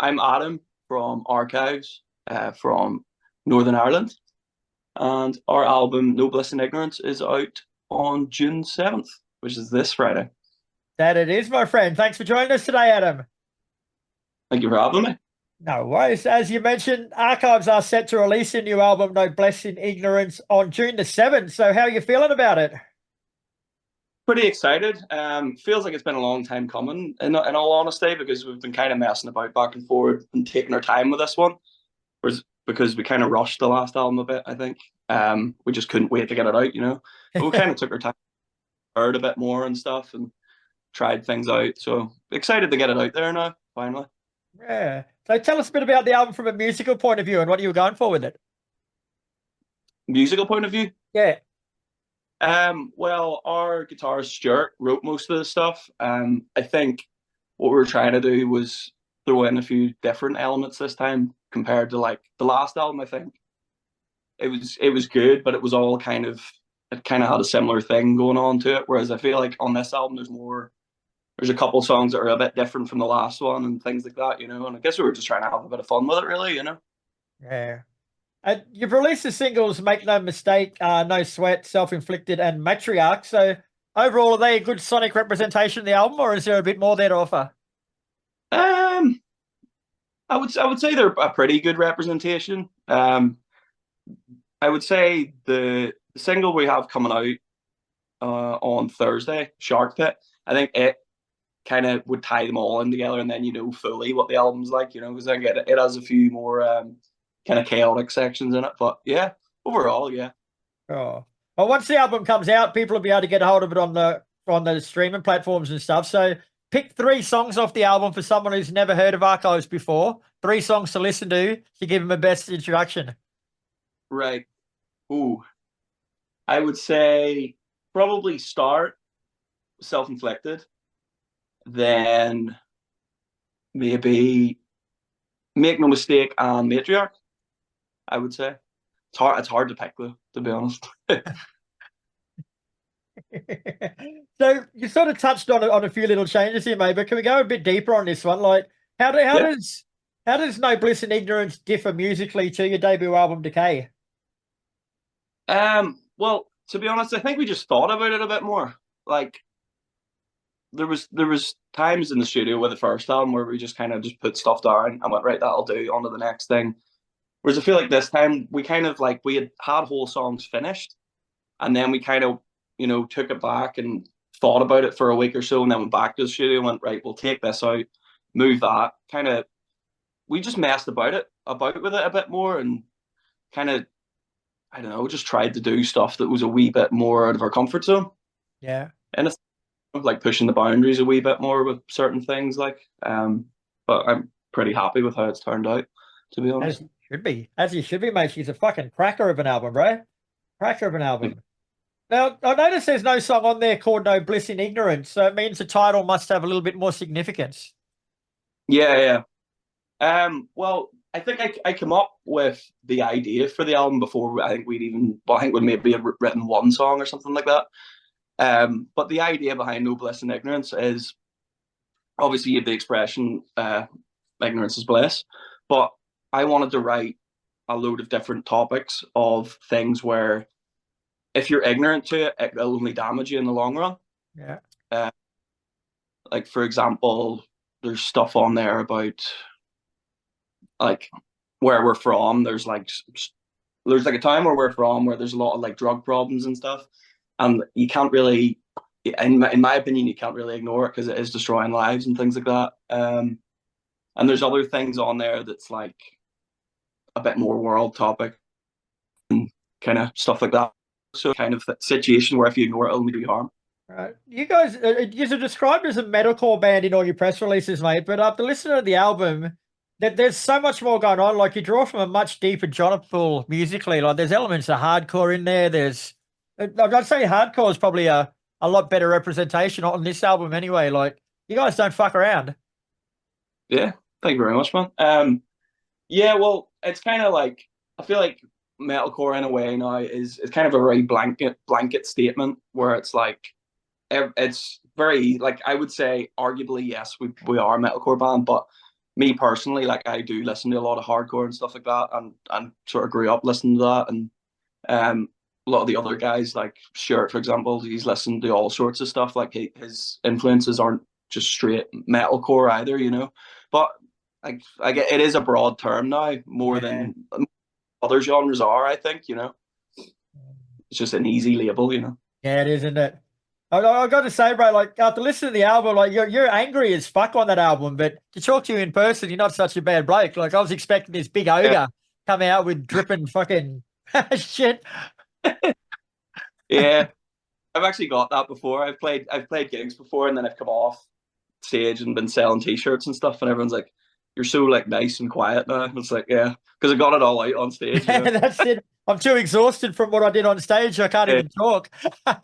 I'm Adam from Archives from Northern Ireland, and our album No Bliss In Ignorance is out on June 7th, which is this Friday. That it is, my friend. Thanks for joining us today, Adam. Thank you for having me. No worries. As you mentioned, Archives are set to release a new album, No Bliss In Ignorance, on June the 7th. So how are you feeling about it? Pretty excited. Feels like it's been a long time coming, in all honesty, because we've been kind of messing about back and forward and taking our time with this one. Because we kind of rushed the last album a bit, I think. We just couldn't wait to get it out, you know. But we kind of took our time, heard a bit more and stuff, and tried things out. So excited to get it out there now, finally. Yeah. So tell us a bit about the album from a musical point of view and what you were going for with it. Musical point of view? Yeah. Well, our guitarist Stuart wrote most of the stuff. I think what we were trying to do was throw in a few different elements this time compared to like the last album. I think it was good, but it was all kind of had a similar thing going on to it. Whereas I feel like on this album there's a couple songs that are a bit different from the last one and things like that, you know. And I guess we were just trying to have a bit of fun with it, really, you know. Yeah. You've released the singles Make No Mistake, No Sweat, Self-Inflicted and Matriarch. So overall, are they a good sonic representation of the album, or is there a bit more there to offer? I would say they're a pretty good representation. I would say the single we have coming out on Thursday, Shark Pit, I think it kind of would tie them all in together, and then you know fully what the album's like, you know, because I get it has a few more kind of chaotic sections in it. But yeah, overall, yeah. Oh, well, once the album comes out, people will be able to get a hold of it on the streaming platforms and stuff. So pick 3 songs off the album for someone who's never heard of Archives before. 3 songs to listen to give them a best introduction. Right. Ooh, I would say probably start Self-Inflicted, then maybe Make No Mistake and Matriarch, I would say. It's hard to pick though, to be honest. So you sort of touched on a few little changes here, mate, but can we go a bit deeper on this one? Like how does No Bliss In Ignorance differ musically to your debut album Decay? Well, to be honest, I think we just thought about it a bit more. Like there was times in the studio with the first album where we just kind of just put stuff down and went, right, that'll do, on to the next thing. Whereas I feel like this time we kind of like we had whole songs finished, and then we kind of, you know, took it back and thought about it for a week or so, and then went back to the studio and went, right, we'll take this out, move that. Kind of we just messed about with it a bit more, and kind of, I don't know, just tried to do stuff that was a wee bit more out of our comfort zone. Yeah. And it's like pushing the boundaries a wee bit more with certain things, like but I'm pretty happy with how it's turned out, to be honest. As you should be, mate. She's a fucking cracker of an album, bro. Cracker of an album. Now, I noticed there's no song on there called No Bliss In Ignorance, so it means the title must have a little bit more significance. Yeah. Well, I think I came up with the idea for the album before I think we'd maybe have written one song or something like that. But the idea behind No Bliss In Ignorance is, obviously you have the expression ignorance is bliss, but I wanted to write a load of different topics of things where if you're ignorant to it, it'll only damage you in the long run. Yeah. Like, for example, there's stuff on there about like where we're from. There's like a time where we're from where there's a lot of like drug problems and stuff, and you can't really, in my opinion, you can't really ignore it because it is destroying lives and things like that. And there's other things on there that's like a bit more world topic and kind of stuff like that. So kind of that situation where if you ignore it, it'll only do you harm. Right. You guys, you're described as a metalcore band in all your press releases, mate. But after listening to the album, there's so much more going on. Like you draw from a much deeper genre pool musically. Like there's elements of hardcore in there. I'd say hardcore is probably a a lot better representation on this album anyway. Like, you guys don't fuck around. Yeah, thank you very much, man. Yeah, well, it's kind of like I feel like metalcore in a way now is kind of a very blanket statement where it's like it's very like I would say arguably yes we are a metalcore band, but me personally like I do listen to a lot of hardcore and stuff like that, and sort of grew up listening to that, and a lot of the other guys like Stuart, for example, he's listened to all sorts of stuff. Like his influences aren't just straight metalcore either, you know. But I get it is a broad term now more than other genres are. I think, you know, it's just an easy label, you know. Yeah, it is, isn't it? I got to say, bro, like after listening to the album, like you're angry as fuck on that album, but to talk to you in person, you're not such a bad bloke. Like I was expecting this big ogre come out with dripping fucking shit. Yeah, I've actually got that before. I've played gigs before, and then I've come off stage and been selling T-shirts and stuff, and everyone's like, "You're so like nice and quiet now." And it's like, yeah, because I got it all out on stage. You know? That's it. I'm too exhausted from what I did on stage. I can't even talk. And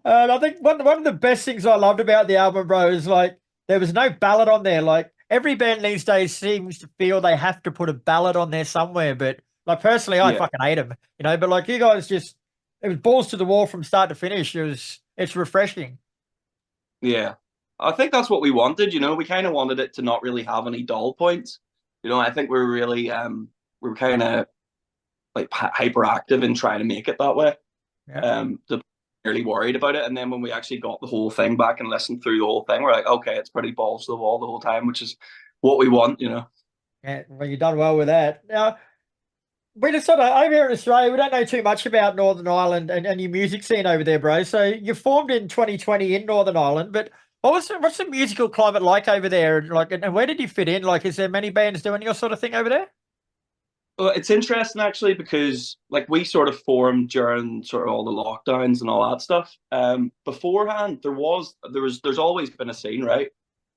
I think one of the best things I loved about the album, bro, is like there was no ballad on there. Like every band these days seems to feel they have to put a ballad on there somewhere. But like personally, I fucking hate them, you know. But like you guys just, it was balls to the wall from start to finish. It's refreshing. Yeah, I think that's what we wanted. You know, we kind of wanted it to not really have any dull points. You know, I think we're really we're kind of like hyperactive in trying to make it that way. Yeah. Really worried about it, and then when we actually got the whole thing back and listened through the whole thing, we're like, okay, it's pretty balls to the wall the whole time, which is what we want, you know. Yeah, well, you've done well with that. Now, we just sort of over here in Australia, we don't know too much about Northern Ireland and your music scene over there, bro. So you formed in 2020 in Northern Ireland, but what's the musical climate like over there? Like, and where did you fit in? Like, is there many bands doing your sort of thing over there? Well, it's interesting actually because like we sort of formed during sort of all the lockdowns and all that stuff. Beforehand, there's always been a scene, right?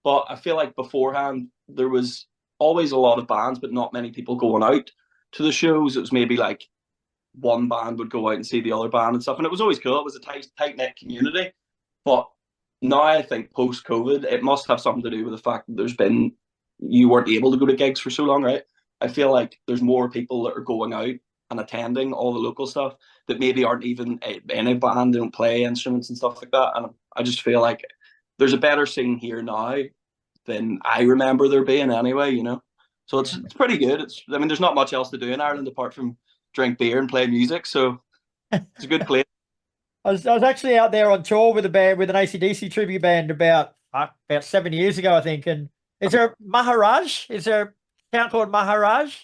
But I feel like beforehand there was always a lot of bands, but not many people going out to the shows. It was maybe like one band would go out and see the other band and stuff, and it was always cool. It was a tight knit community. But now I think post COVID, it must have something to do with the fact that you weren't able to go to gigs for so long, right? I feel like there's more people that are going out and attending all the local stuff that maybe aren't even in a band, they don't play instruments and stuff like that. And I just feel like there's a better scene here now than I remember there being anyway, you know? So it's pretty good. I mean, there's not much else to do in Ireland apart from drink beer and play music. So it's a good place. I was actually out there on tour with a band, with an AC/DC tribute band about 7 years ago, I think. And is there Maharaj? Is there town called Maharaj?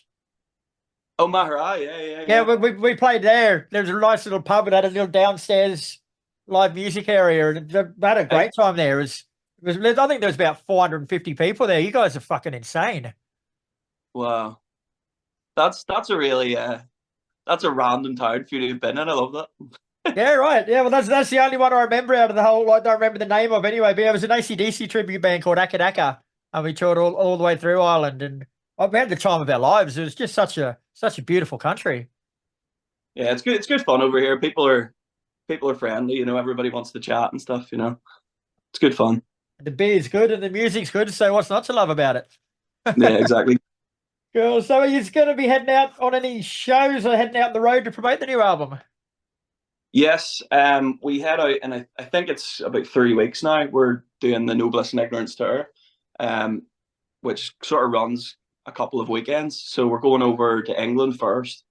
Oh, Maharaj, yeah. Yeah, we played there. There's a nice little pub that had a little downstairs live music area, and we had a great time there. I think there was about 450 people there. You guys are fucking insane. Wow, that's a really that's a random town for you to have been in. I love that. Yeah, right. Yeah, well, that's the only one I remember out of the whole. I don't remember the name of anyway. But yeah, it was an AC/DC tribute band called Akadaka, and we toured all the way through Ireland, and we had the time of our lives. It was just such a beautiful country. Yeah, it's good. It's good fun over here. People are friendly. You know, everybody wants to chat and stuff. You know, it's good fun. The beer's good and the music's good. So what's not to love about it? Yeah, exactly. Cool. So are you going to be heading out on any shows or heading out the road to promote the new album? Yes, we head out, and I think it's about 3 weeks now. We're doing the No Bliss In Ignorance tour, which sort of runs a couple of weekends. So we're going over to England first.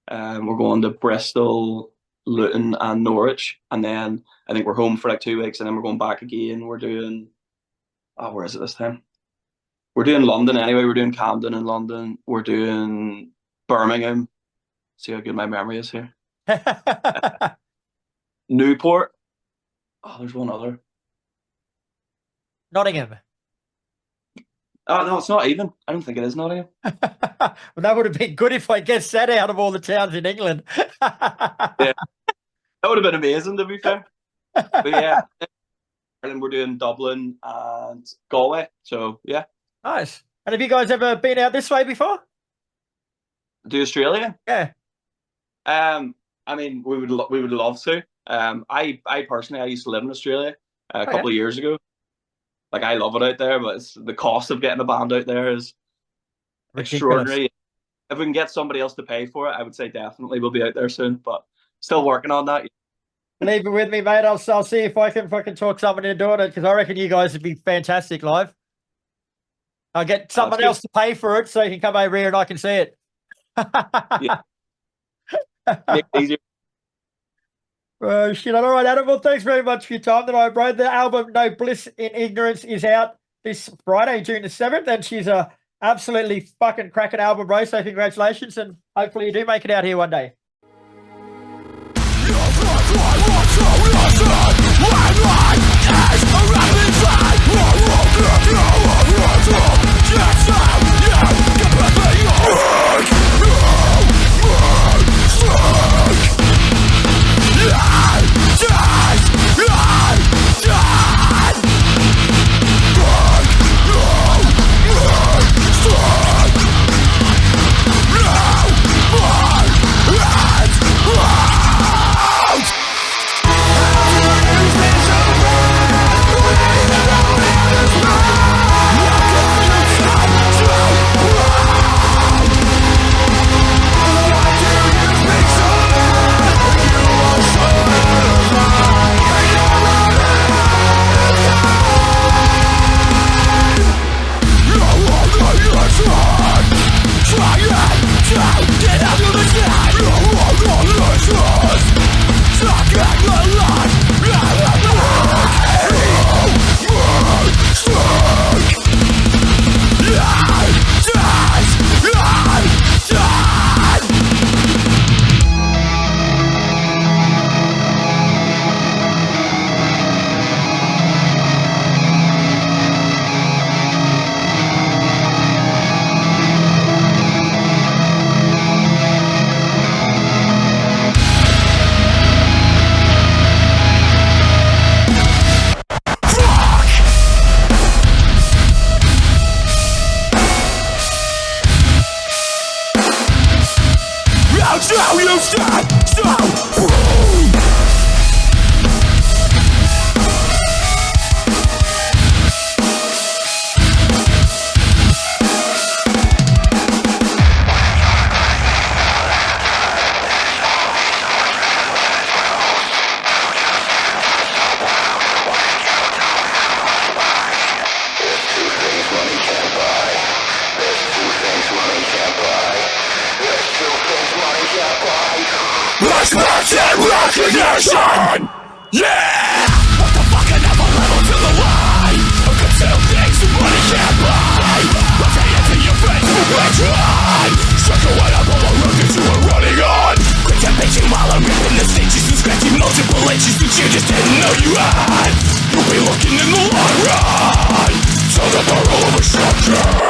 We're going to Bristol, Luton, and Norwich, and then I think we're home for like 2 weeks, and then we're going back again. We're doing, where is it this time? We're doing London anyway. We're doing Camden in London. We're doing Birmingham. See how good my memory is here. Newport. Oh, there's one other. Nottingham. Oh, no, it's not even. I don't think it is Nottingham. Well, that would have been good if I guessed that out of all the towns in England. Yeah, that would have been amazing, to be fair. But yeah, and we're doing Dublin and Galway. So yeah. Nice. And have you guys ever been out this way before? To Australia? Yeah. I mean, we would love to. I personally, I used to live in Australia a couple of years ago. Like, I love it out there, but the cost of getting a band out there is extraordinary. If we can get somebody else to pay for it, I would say definitely we'll be out there soon, but still working on that. Leave it with me, mate. I'll see if I can talk somebody into doing it, because I reckon you guys would be fantastic live. I'll get someone else to pay for it so you can come over here and I can see it. Yeah. Make it easier. Oh, shit. All right, Adam. Well, thanks very much for your time tonight, bro. The album No Bliss in Ignorance is out this Friday, June the 7th, and she's a absolutely fucking cracking album, bro. So congratulations, and hopefully you do make it out here one day. Recognition! Yeah! What the fuck, another level to the line? I've got two things that money can't buy. I'll tell you to your face for patron. Struck your way up all the road that you were running on. Quick to bitching while I'm ripping the stitches and scratching multiple itches that you just didn't know you had. You'll be looking in the long run. So the barrel of a structure.